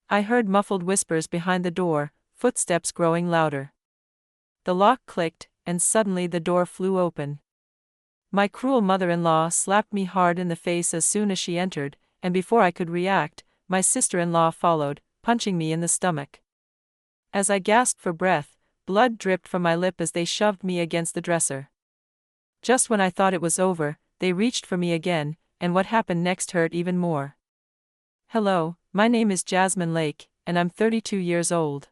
I heard muffled whispers behind the door, footsteps growing louder. The lock clicked, and suddenly the door flew open. My cruel mother-in-law slapped me hard in the face as soon as she entered, and before I could react, my sister-in-law followed, punching me in the stomach. As I gasped for breath, blood dripped from my lip as they shoved me against the dresser. Just when I thought it was over, they reached for me again, and what happened next hurt even more. Hello, my name is Jasmine Lake, and I'm 32 years old.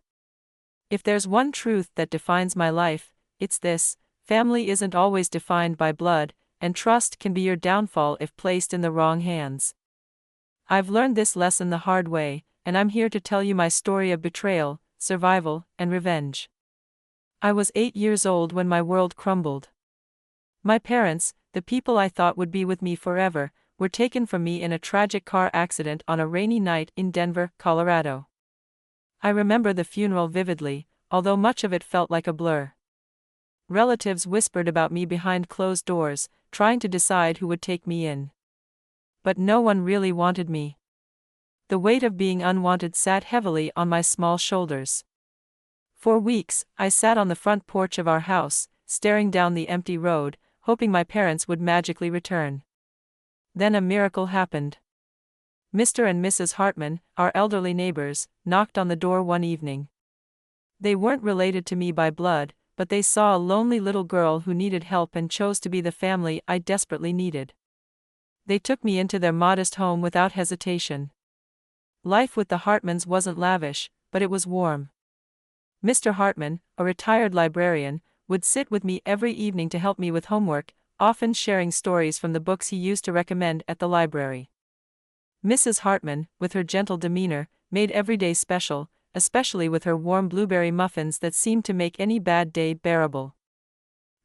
If there's one truth that defines my life, it's this: family isn't always defined by blood, and trust can be your downfall if placed in the wrong hands. I've learned this lesson the hard way, and I'm here to tell you my story of betrayal, survival, and revenge. I was 8 years old when my world crumbled. My parents, the people I thought would be with me forever, were taken from me in a tragic car accident on a rainy night in Denver, Colorado. I remember the funeral vividly, although much of it felt like a blur. Relatives whispered about me behind closed doors, trying to decide who would take me in. But no one really wanted me. The weight of being unwanted sat heavily on my small shoulders. For weeks, I sat on the front porch of our house, staring down the empty road, hoping my parents would magically return. Then a miracle happened. Mr. and Mrs. Hartman, our elderly neighbors, knocked on the door one evening. They weren't related to me by blood, but they saw a lonely little girl who needed help and chose to be the family I desperately needed. They took me into their modest home without hesitation. Life with the Hartmans wasn't lavish, but it was warm. Mr. Hartman, a retired librarian, would sit with me every evening to help me with homework, often sharing stories from the books he used to recommend at the library. Mrs. Hartman, with her gentle demeanor, made every day special, especially with her warm blueberry muffins that seemed to make any bad day bearable.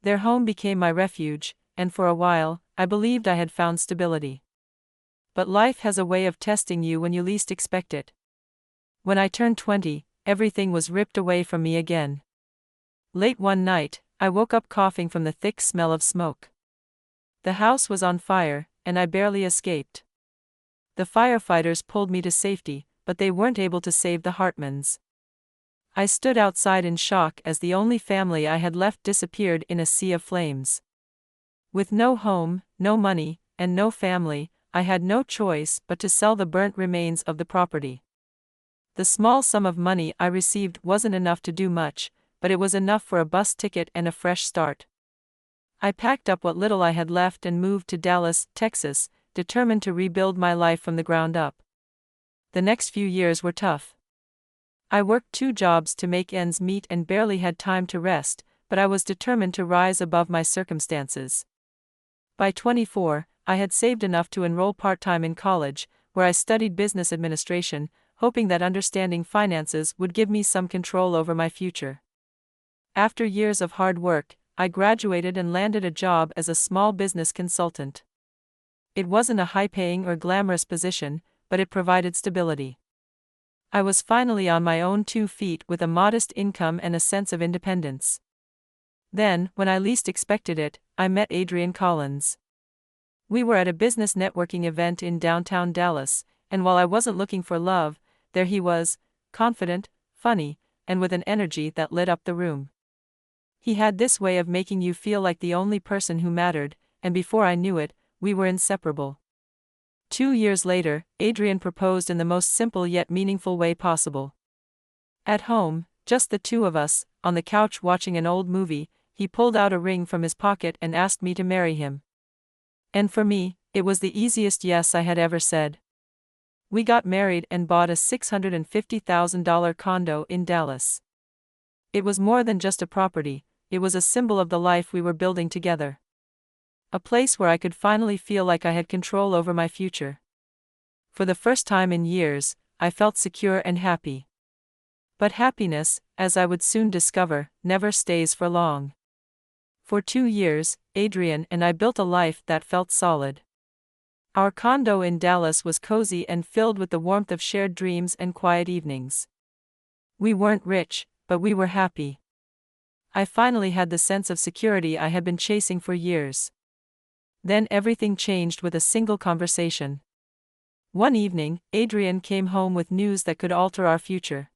Their home became my refuge, and for a while, I believed I had found stability. But life has a way of testing you when you least expect it. When I turned 20, everything was ripped away from me again. Late one night, I woke up coughing from the thick smell of smoke. The house was on fire, and I barely escaped. The firefighters pulled me to safety, but they weren't able to save the Hartmans. I stood outside in shock as the only family I had left disappeared in a sea of flames. With no home, no money, and no family, I had no choice but to sell the burnt remains of the property. The small sum of money I received wasn't enough to do much, but it was enough for a bus ticket and a fresh start. I packed up what little I had left and moved to Dallas, Texas, determined to rebuild my life from the ground up. The next few years were tough. I worked 2 jobs to make ends meet and barely had time to rest, but I was determined to rise above my circumstances. By 24, I had saved enough to enroll part-time in college, where I studied business administration, hoping that understanding finances would give me some control over my future. After years of hard work, I graduated and landed a job as a small business consultant. It wasn't a high-paying or glamorous position, but it provided stability. I was finally on my own 2 feet with a modest income and a sense of independence. Then, when I least expected it, I met Adrian Collins. We were at a business networking event in downtown Dallas, and while I wasn't looking for love, there he was, confident, funny, and with an energy that lit up the room. He had this way of making you feel like the only person who mattered, and before I knew it, we were inseparable. 2 years later, Adrian proposed in the most simple yet meaningful way possible. At home, just the 2 of us, on the couch watching an old movie, he pulled out a ring from his pocket and asked me to marry him. And for me, it was the easiest yes I had ever said. We got married and bought a $650,000 condo in Dallas. It was more than just a property, it was a symbol of the life we were building together. A place where I could finally feel like I had control over my future. For the first time in years, I felt secure and happy. But happiness, as I would soon discover, never stays for long. For 2 years, Adrian and I built a life that felt solid. Our condo in Dallas was cozy and filled with the warmth of shared dreams and quiet evenings. We weren't rich, but we were happy. I finally had the sense of security I had been chasing for years. Then everything changed with a single conversation. One evening, Adrian came home with news that could alter our future.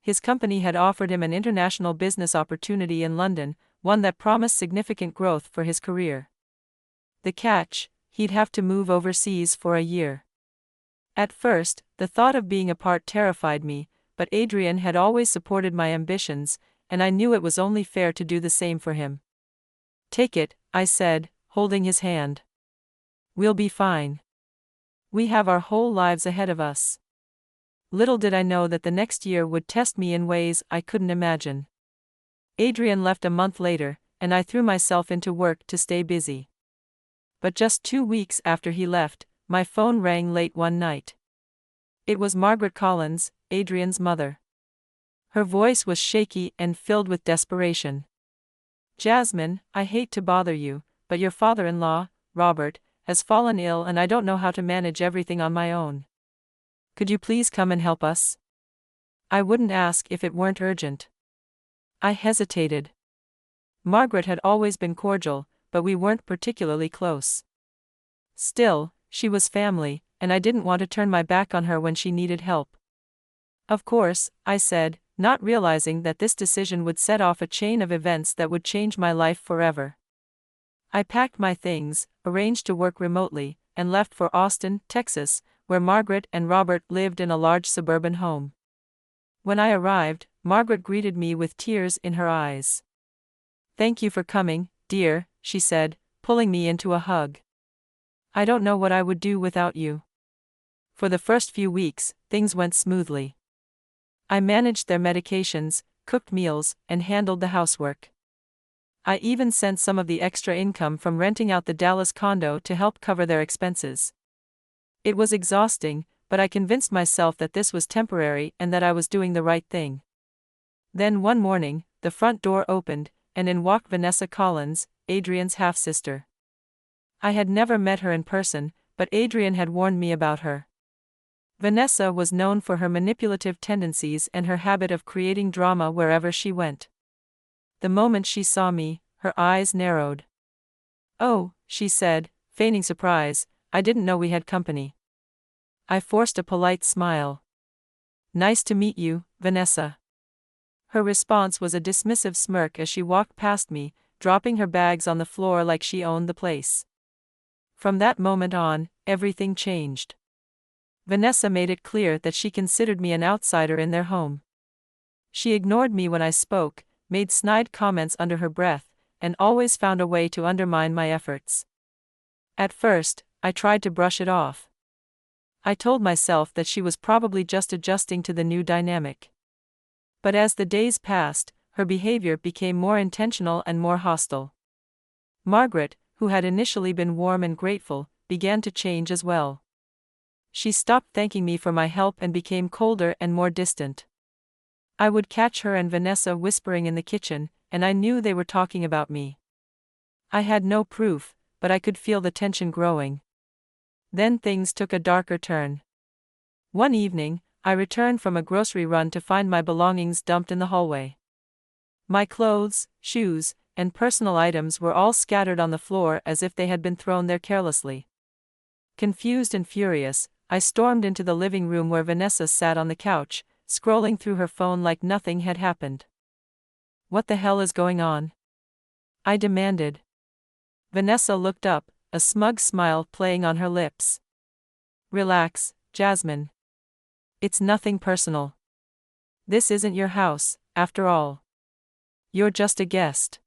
His company had offered him an international business opportunity in London, one that promised significant growth for his career. The catch: he'd have to move overseas for a year. At first, the thought of being apart terrified me, but Adrian had always supported my ambitions, and I knew it was only fair to do the same for him. "Take it," I said, holding his hand. "We'll be fine. We have our whole lives ahead of us." Little did I know that the next year would test me in ways I couldn't imagine. Adrian left a month later, and I threw myself into work to stay busy. But just 2 weeks after he left, my phone rang late one night. It was Margaret Collins, Adrian's mother. Her voice was shaky and filled with desperation. "Jasmine, I hate to bother you, but your father-in-law, Robert, has fallen ill and I don't know how to manage everything on my own. Could you please come and help us?" I wouldn't ask if it weren't urgent. I hesitated. Margaret had always been cordial, but we weren't particularly close. Still, she was family, and I didn't want to turn my back on her when she needed help. "Of course," I said, not realizing that this decision would set off a chain of events that would change my life forever. I packed my things, arranged to work remotely, and left for Austin, Texas, where Margaret and Robert lived in a large suburban home. When I arrived, Margaret greeted me with tears in her eyes. "Thank you for coming, dear," she said, pulling me into a hug. "I don't know what I would do without you." For the first few weeks, things went smoothly. I managed their medications, cooked meals, and handled the housework. I even sent some of the extra income from renting out the Dallas condo to help cover their expenses. It was exhausting, but I convinced myself that this was temporary and that I was doing the right thing. Then one morning, the front door opened, and in walked Vanessa Collins, Adrian's half-sister. I had never met her in person, but Adrian had warned me about her. Vanessa was known for her manipulative tendencies and her habit of creating drama wherever she went. The moment she saw me, her eyes narrowed. "Oh," she said, feigning surprise, "I didn't know we had company." I forced a polite smile. "Nice to meet you, Vanessa." Her response was a dismissive smirk as she walked past me, dropping her bags on the floor like she owned the place. From that moment on, everything changed. Vanessa made it clear that she considered me an outsider in their home. She ignored me when I spoke, made snide comments under her breath, and always found a way to undermine my efforts. At first, I tried to brush it off. I told myself that she was probably just adjusting to the new dynamic. But as the days passed, her behavior became more intentional and more hostile. Margaret, who had initially been warm and grateful, began to change as well. She stopped thanking me for my help and became colder and more distant. I would catch her and Vanessa whispering in the kitchen, and I knew they were talking about me. I had no proof, but I could feel the tension growing. Then things took a darker turn. One evening, I returned from a grocery run to find my belongings dumped in the hallway. My clothes, shoes, and personal items were all scattered on the floor as if they had been thrown there carelessly. Confused and furious, I stormed into the living room where Vanessa sat on the couch, scrolling through her phone like nothing had happened. "What the hell is going on?" I demanded. Vanessa looked up, a smug smile playing on her lips. "Relax, Jasmine. It's nothing personal. This isn't your house, after all. You're just a guest."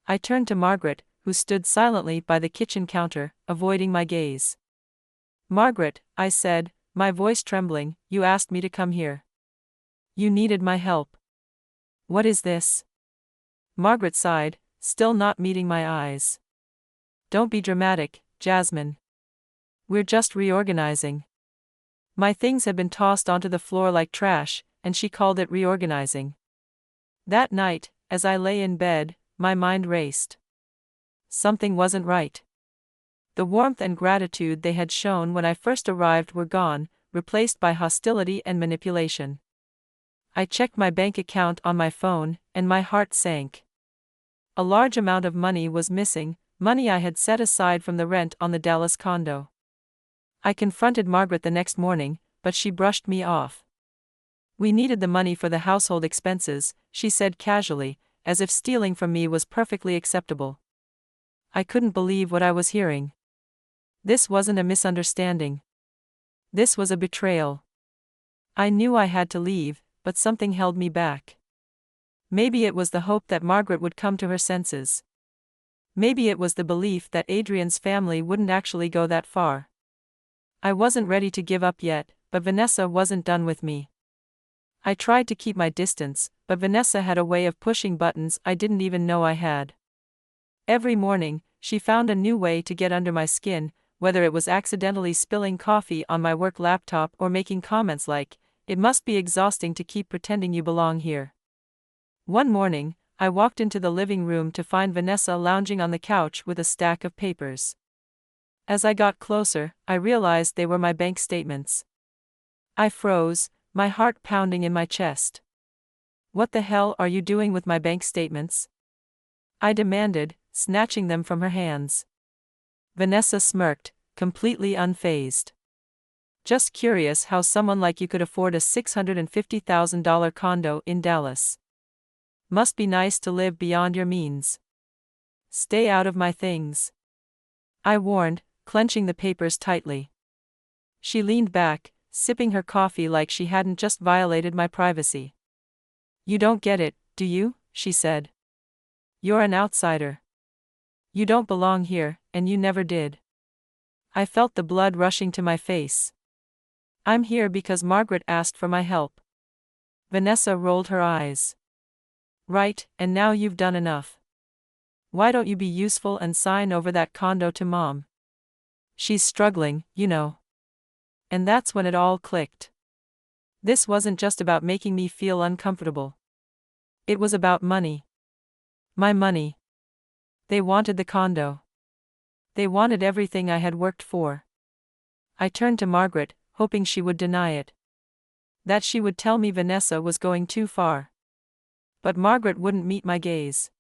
I turned to Margaret, who stood silently by the kitchen counter, avoiding my gaze. "Margaret," I said, my voice trembling, "you asked me to come here. You needed my help. What is this?" Margaret sighed, still not meeting my eyes. "Don't be dramatic, Jasmine. We're just reorganizing." My things had been tossed onto the floor like trash, and she called it reorganizing. That night, as I lay in bed, my mind raced. Something wasn't right. The warmth and gratitude they had shown when I first arrived were gone, replaced by hostility and manipulation. I checked my bank account on my phone, and my heart sank. A large amount of money was missing, money I had set aside from the rent on the Dallas condo. I confronted Margaret the next morning, but she brushed me off. We needed the money for the household expenses, she said casually, as if stealing from me was perfectly acceptable. I couldn't believe what I was hearing. This wasn't a misunderstanding. This was a betrayal. I knew I had to leave, but something held me back. Maybe it was the hope that Margaret would come to her senses. Maybe it was the belief that Adrian's family wouldn't actually go that far. I wasn't ready to give up yet, but Vanessa wasn't done with me. I tried to keep my distance, but Vanessa had a way of pushing buttons I didn't even know I had. Every morning, she found a new way to get under my skin, whether it was accidentally spilling coffee on my work laptop or making comments like, "It must be exhausting to keep pretending you belong here." One morning, I walked into the living room to find Vanessa lounging on the couch with a stack of papers. As I got closer, I realized they were my bank statements. I froze, my heart pounding in my chest. "What the hell are you doing with my bank statements?" I demanded, snatching them from her hands. Vanessa smirked, completely unfazed. "Just curious how someone like you could afford a $650,000 condo in Dallas. Must be nice to live beyond your means. Stay out of my things," I warned, clenching the papers tightly. She leaned back, sipping her coffee like she hadn't just violated my privacy. "You don't get it, do you?" she said. "You're an outsider. You don't belong here, and you never did." I felt the blood rushing to my face. "I'm here because Margaret asked for my help." Vanessa rolled her eyes. "Right, and now you've done enough. Why don't you be useful and sign over that condo to Mom? She's struggling, you know." And that's when it all clicked. This wasn't just about making me feel uncomfortable. It was about money. My money. They wanted the condo. They wanted everything I had worked for. I turned to Margaret, hoping she would deny it. That she would tell me Vanessa was going too far. But Margaret wouldn't meet my gaze.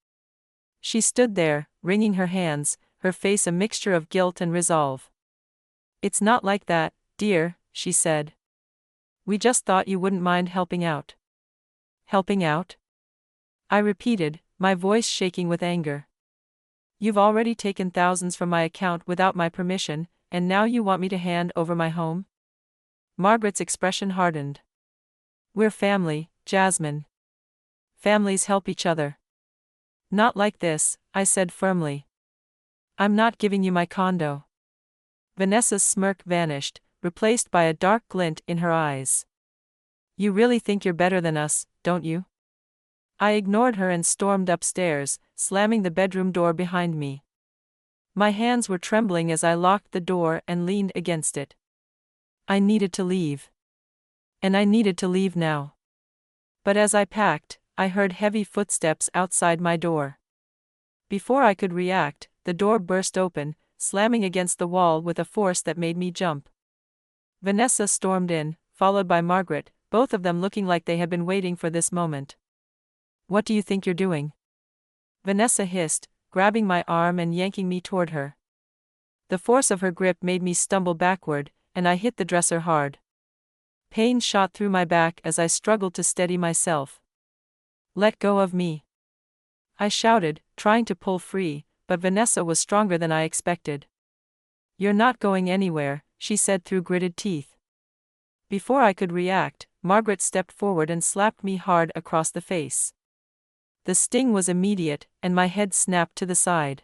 She stood there, wringing her hands, her face a mixture of guilt and resolve. "It's not like that, dear," she said. "We just thought you wouldn't mind helping out." "Helping out?" I repeated, my voice shaking with anger. "You've already taken thousands from my account without my permission, and now you want me to hand over my home?" Margaret's expression hardened. "We're family, Jasmine. Families help each other." "Not like this," I said firmly. "I'm not giving you my condo." Vanessa's smirk vanished, replaced by a dark glint in her eyes. "You really think you're better than us, don't you?" I ignored her and stormed upstairs, slamming the bedroom door behind me. My hands were trembling as I locked the door and leaned against it. I needed to leave. And I needed to leave now. But as I packed, I heard heavy footsteps outside my door. Before I could react, the door burst open, slamming against the wall with a force that made me jump. Vanessa stormed in, followed by Margaret, both of them looking like they had been waiting for this moment. "What do you think you're doing?" Vanessa hissed, grabbing my arm and yanking me toward her. The force of her grip made me stumble backward, and I hit the dresser hard. Pain shot through my back as I struggled to steady myself. "Let go of me," I shouted, trying to pull free, but Vanessa was stronger than I expected. "You're not going anywhere," she said through gritted teeth. Before I could react, Margaret stepped forward and slapped me hard across the face. The sting was immediate, and my head snapped to the side.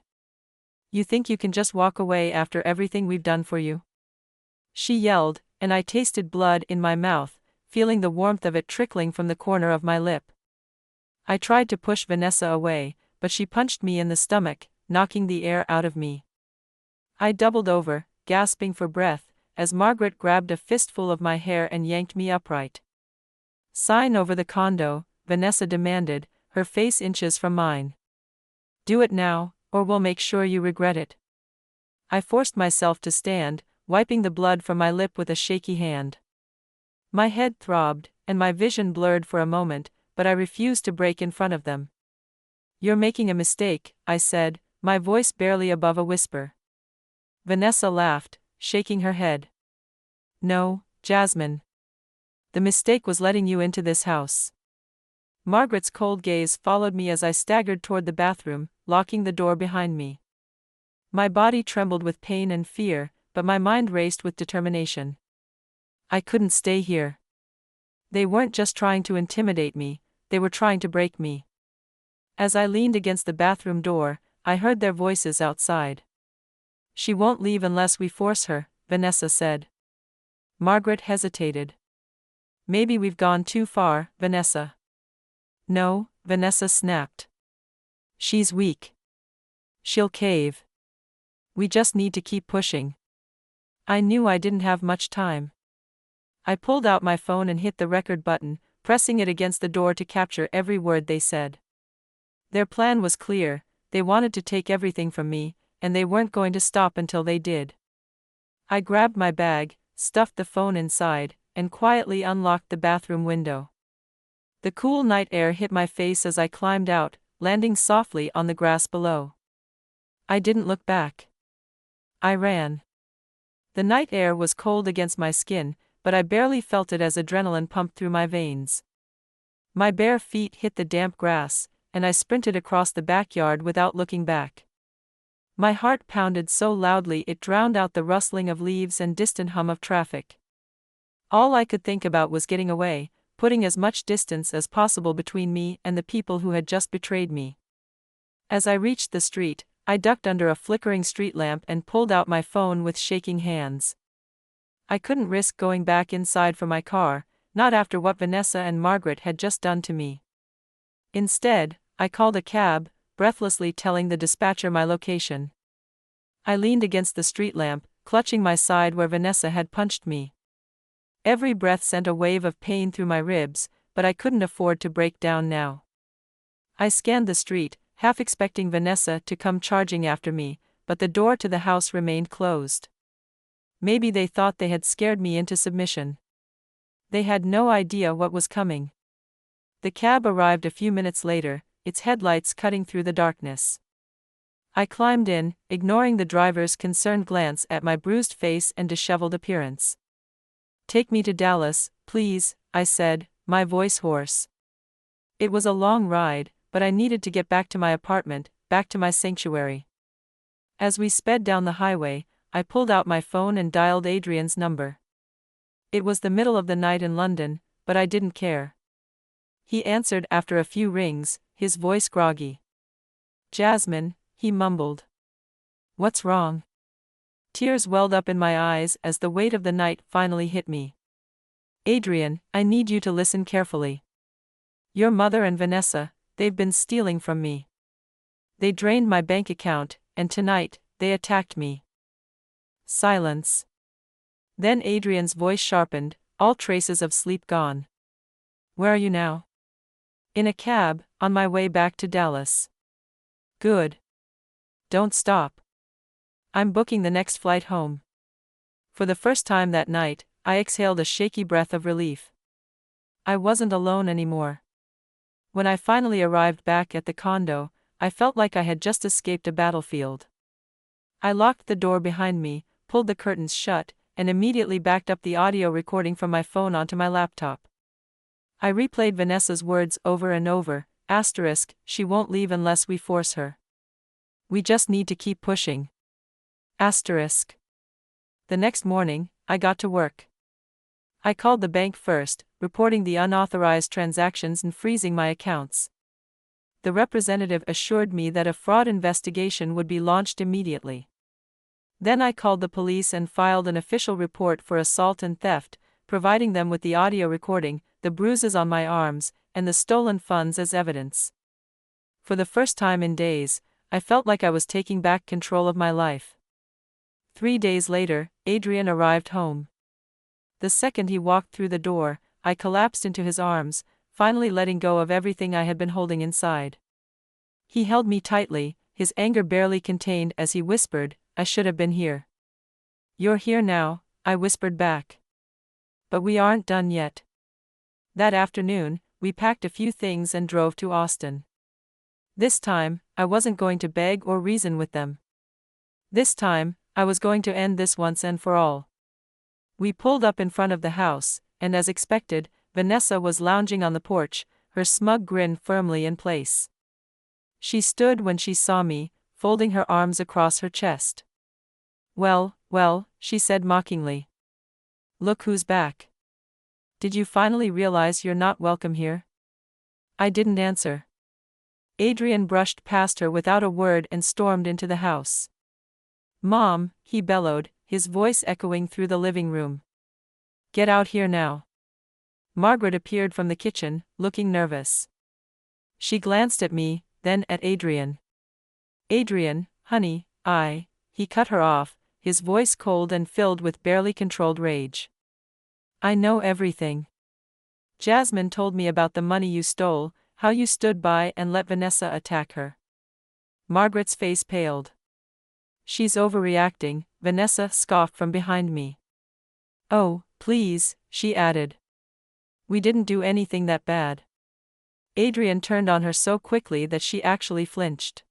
"You think you can just walk away after everything we've done for you?" she yelled, and I tasted blood in my mouth, feeling the warmth of it trickling from the corner of my lip. I tried to push Vanessa away, but she punched me in the stomach, knocking the air out of me. I doubled over, gasping for breath, as Margaret grabbed a fistful of my hair and yanked me upright. "Sign over the condo," Vanessa demanded, her face inches from mine. "Do it now, or we'll make sure you regret it." I forced myself to stand, wiping the blood from my lip with a shaky hand. My head throbbed, and my vision blurred for a moment, but I refused to break in front of them. "You're making a mistake," I said, my voice barely above a whisper. Vanessa laughed, shaking her head. No, Jasmine. The mistake was letting you into this house. Margaret's cold gaze followed me as I staggered toward the bathroom, locking the door behind me. My body trembled with pain and fear, but my mind raced with determination. I couldn't stay here. They weren't just trying to intimidate me, they were trying to break me. As I leaned against the bathroom door, I heard their voices outside. She won't leave unless we force her, Vanessa said. Margaret hesitated. Maybe we've gone too far, Vanessa. No, Vanessa snapped. She's weak. She'll cave. We just need to keep pushing. I knew I didn't have much time. I pulled out my phone and hit the record button, pressing it against the door to capture every word they said. Their plan was clear, they wanted to take everything from me, and they weren't going to stop until they did. I grabbed my bag, stuffed the phone inside, and quietly unlocked the bathroom window. The cool night air hit my face as I climbed out, landing softly on the grass below. I didn't look back. I ran. The night air was cold against my skin, but I barely felt it as adrenaline pumped through my veins. My bare feet hit the damp grass, and I sprinted across the backyard without looking back. My heart pounded so loudly it drowned out the rustling of leaves and distant hum of traffic. All I could think about was getting away, putting as much distance as possible between me and the people who had just betrayed me. As I reached the street, I ducked under a flickering street lamp and pulled out my phone with shaking hands. I couldn't risk going back inside for my car, not after what Vanessa and Margaret had just done to me. Instead, I called a cab, breathlessly telling the dispatcher my location. I leaned against the street lamp, clutching my side where Vanessa had punched me. Every breath sent a wave of pain through my ribs, but I couldn't afford to break down now. I scanned the street, half expecting Vanessa to come charging after me, but the door to the house remained closed. Maybe they thought they had scared me into submission. They had no idea what was coming. The cab arrived a few minutes later, its headlights cutting through the darkness. I climbed in, ignoring the driver's concerned glance at my bruised face and disheveled appearance. "Take me to Dallas, please," I said, my voice hoarse. It was a long ride, but I needed to get back to my apartment, back to my sanctuary. As we sped down the highway, I pulled out my phone and dialed Adrian's number. It was the middle of the night in London, but I didn't care. He answered after a few rings, his voice groggy. "Jasmine," he mumbled. "What's wrong?" Tears welled up in my eyes as the weight of the night finally hit me. "Adrian, I need you to listen carefully. Your mother and Vanessa, they've been stealing from me. They drained my bank account, and tonight, they attacked me." Silence. Then Adrian's voice sharpened, all traces of sleep gone. "Where are you now?" "In a cab, on my way back to Dallas." "Good. Don't stop. I'm booking the next flight home." For the first time that night, I exhaled a shaky breath of relief. I wasn't alone anymore. When I finally arrived back at the condo, I felt like I had just escaped a battlefield. I locked the door behind me, pulled the curtains shut, and immediately backed up the audio recording from my phone onto my laptop. I replayed Vanessa's words over and over, *, she won't leave unless we force her. We just need to keep pushing. *. The next morning, I got to work. I called the bank first, reporting the unauthorized transactions and freezing my accounts. The representative assured me that a fraud investigation would be launched immediately. Then I called the police and filed an official report for assault and theft, providing them with the audio recording, the bruises on my arms, and the stolen funds as evidence. For the first time in days, I felt like I was taking back control of my life. 3 days later, Adrian arrived home. The second he walked through the door, I collapsed into his arms, finally letting go of everything I had been holding inside. He held me tightly, his anger barely contained as he whispered, "I should have been here." "You're here now," I whispered back. "But we aren't done yet." That afternoon, we packed a few things and drove to Austin. This time, I wasn't going to beg or reason with them. This time, I was going to end this once and for all. We pulled up in front of the house, and as expected, Vanessa was lounging on the porch, her smug grin firmly in place. She stood when she saw me, folding her arms across her chest. "Well, well," she said mockingly. "Look who's back. Did you finally realize you're not welcome here?" I didn't answer. Adrian brushed past her without a word and stormed into the house. "Mom," he bellowed, his voice echoing through the living room. "Get out here now." Margaret appeared from the kitchen, looking nervous. She glanced at me, then at Adrian. "Adrian, honey, he cut her off, his voice cold and filled with barely controlled rage. "I know everything. Jasmine told me about the money you stole, how you stood by and let Vanessa attack her." Margaret's face paled. "She's overreacting," Vanessa scoffed from behind me. "Oh, please," she added. "We didn't do anything that bad." Adrian turned on her so quickly that she actually flinched.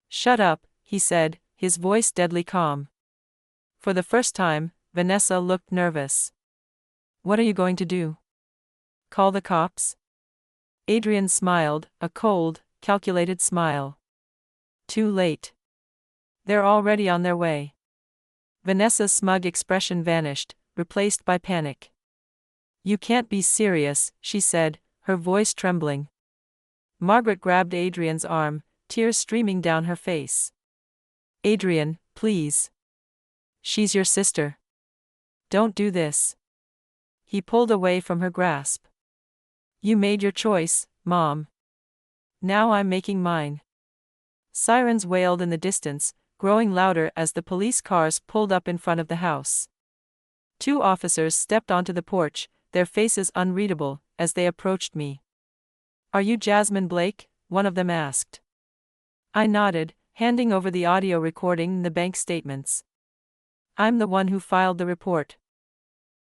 "Shut up," he said, his voice deadly calm. For the first time, Vanessa looked nervous. "What are you going to do? Call the cops?" Adrian smiled, a cold, calculated smile. "Too late. They're already on their way." Vanessa's smug expression vanished, replaced by panic. "You can't be serious," she said, her voice trembling. Margaret grabbed Adrian's arm, tears streaming down her face. "Adrian, please. She's your sister. Don't do this." He pulled away from her grasp. "You made your choice, Mom. Now I'm making mine." Sirens wailed in the distance, growing louder as the police cars pulled up in front of the house. Two officers stepped onto the porch, their faces unreadable, as they approached me. "Are you Jasmine Blake?" one of them asked. I nodded, handing over the audio recording and the bank statements. "I'm the one who filed the report."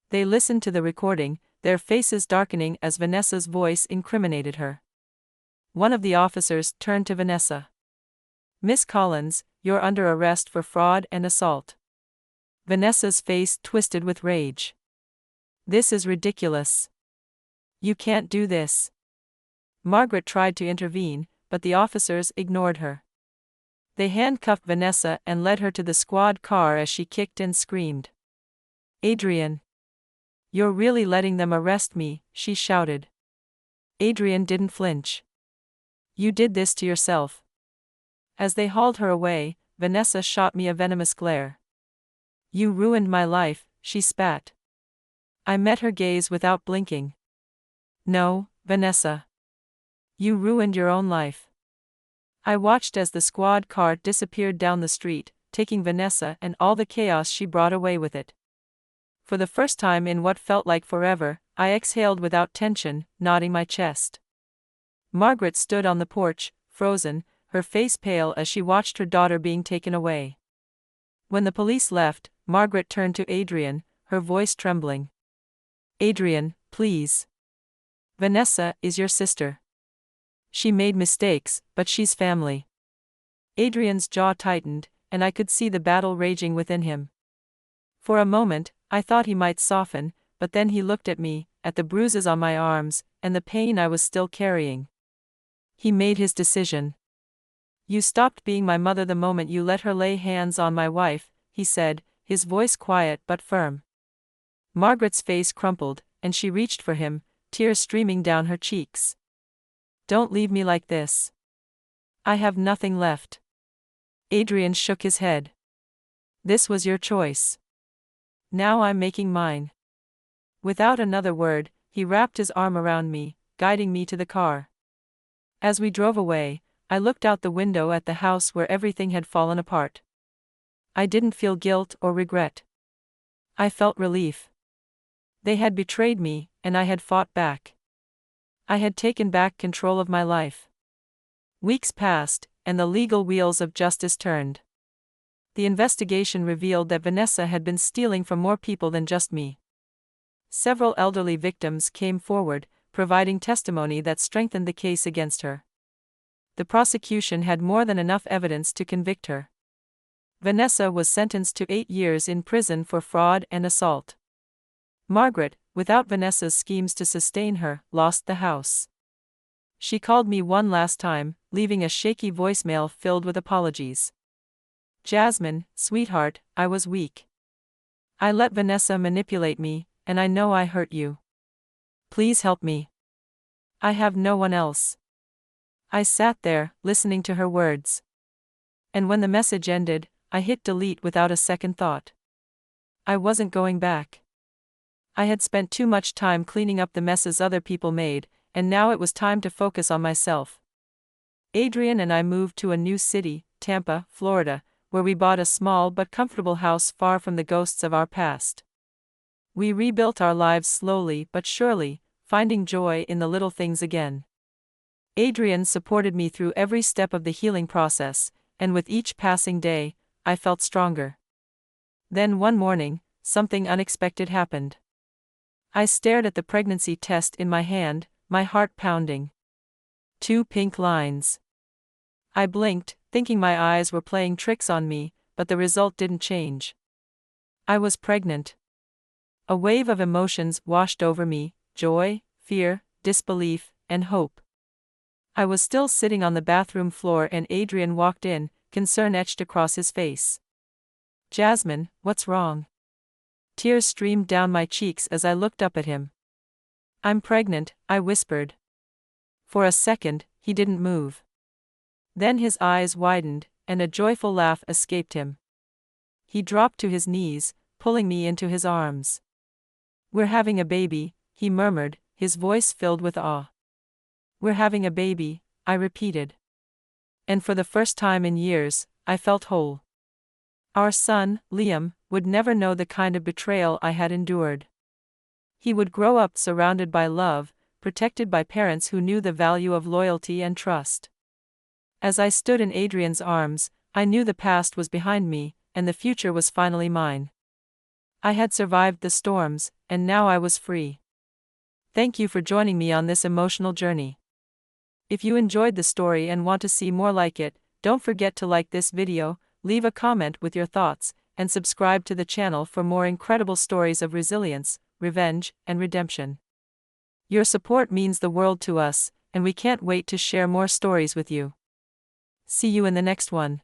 They listened to the recording, their faces darkening as Vanessa's voice incriminated her. One of the officers turned to Vanessa. "Miss Collins, you're under arrest for fraud and assault." Vanessa's face twisted with rage. "This is ridiculous. You can't do this." Margaret tried to intervene, but the officers ignored her. They handcuffed Vanessa and led her to the squad car as she kicked and screamed. "Adrian! You're really letting them arrest me," she shouted. Adrian didn't flinch. "You did this to yourself." As they hauled her away, Vanessa shot me a venomous glare. "You ruined my life," she spat. I met her gaze without blinking. "No, Vanessa. You ruined your own life." I watched as the squad car disappeared down the street, taking Vanessa and all the chaos she brought away with it. For the first time in what felt like forever, I exhaled without tension, nodding my chest. Margaret stood on the porch, frozen, her face pale as she watched her daughter being taken away. When the police left, Margaret turned to Adrian, her voice trembling. "Adrian, please. Vanessa is your sister. She made mistakes, but she's family." Adrian's jaw tightened, and I could see the battle raging within him. For a moment, I thought he might soften, but then he looked at me, at the bruises on my arms, and the pain I was still carrying. He made his decision. "You stopped being my mother the moment you let her lay hands on my wife," he said, his voice quiet but firm. Margaret's face crumpled, and she reached for him, tears streaming down her cheeks. "Don't leave me like this. I have nothing left." Adrian shook his head. "This was your choice. Now I'm making mine." Without another word, he wrapped his arm around me, guiding me to the car. As we drove away, I looked out the window at the house where everything had fallen apart. I didn't feel guilt or regret. I felt relief. They had betrayed me, and I had fought back. I had taken back control of my life. Weeks passed, and the legal wheels of justice turned. The investigation revealed that Vanessa had been stealing from more people than just me. Several elderly victims came forward, providing testimony that strengthened the case against her. The prosecution had more than enough evidence to convict her. Vanessa was sentenced to 8 years in prison for fraud and assault. Margaret, without Vanessa's schemes to sustain her, lost the house. She called me one last time, leaving a shaky voicemail filled with apologies. Jasmine, sweetheart, I was weak. I let Vanessa manipulate me, and I know I hurt you. Please help me. I have no one else. I sat there, listening to her words. And when the message ended, I hit delete without a second thought. I wasn't going back. I had spent too much time cleaning up the messes other people made, and now it was time to focus on myself. Adrian and I moved to a new city, Tampa, Florida, where we bought a small but comfortable house far from the ghosts of our past. We rebuilt our lives slowly but surely, finding joy in the little things again. Adrian supported me through every step of the healing process, and with each passing day, I felt stronger. Then one morning, something unexpected happened. I stared at the pregnancy test in my hand, my heart pounding. 2 pink lines. I blinked, thinking my eyes were playing tricks on me, but the result didn't change. I was pregnant. A wave of emotions washed over me: joy, fear, disbelief, and hope. I was still sitting on the bathroom floor and Adrian walked in, concern etched across his face. Jasmine, what's wrong? Tears streamed down my cheeks as I looked up at him. I'm pregnant, I whispered. For a second, he didn't move. Then his eyes widened, and a joyful laugh escaped him. He dropped to his knees, pulling me into his arms. We're having a baby, he murmured, his voice filled with awe. We're having a baby, I repeated. And for the first time in years, I felt whole. Our son, Liam, would never know the kind of betrayal I had endured. He would grow up surrounded by love, protected by parents who knew the value of loyalty and trust. As I stood in Adrian's arms, I knew the past was behind me, and the future was finally mine. I had survived the storms, and now I was free. Thank you for joining me on this emotional journey. If you enjoyed the story and want to see more like it, don't forget to like this video, leave a comment with your thoughts, and subscribe to the channel for more incredible stories of resilience, revenge, and redemption. Your support means the world to us, and we can't wait to share more stories with you. See you in the next one.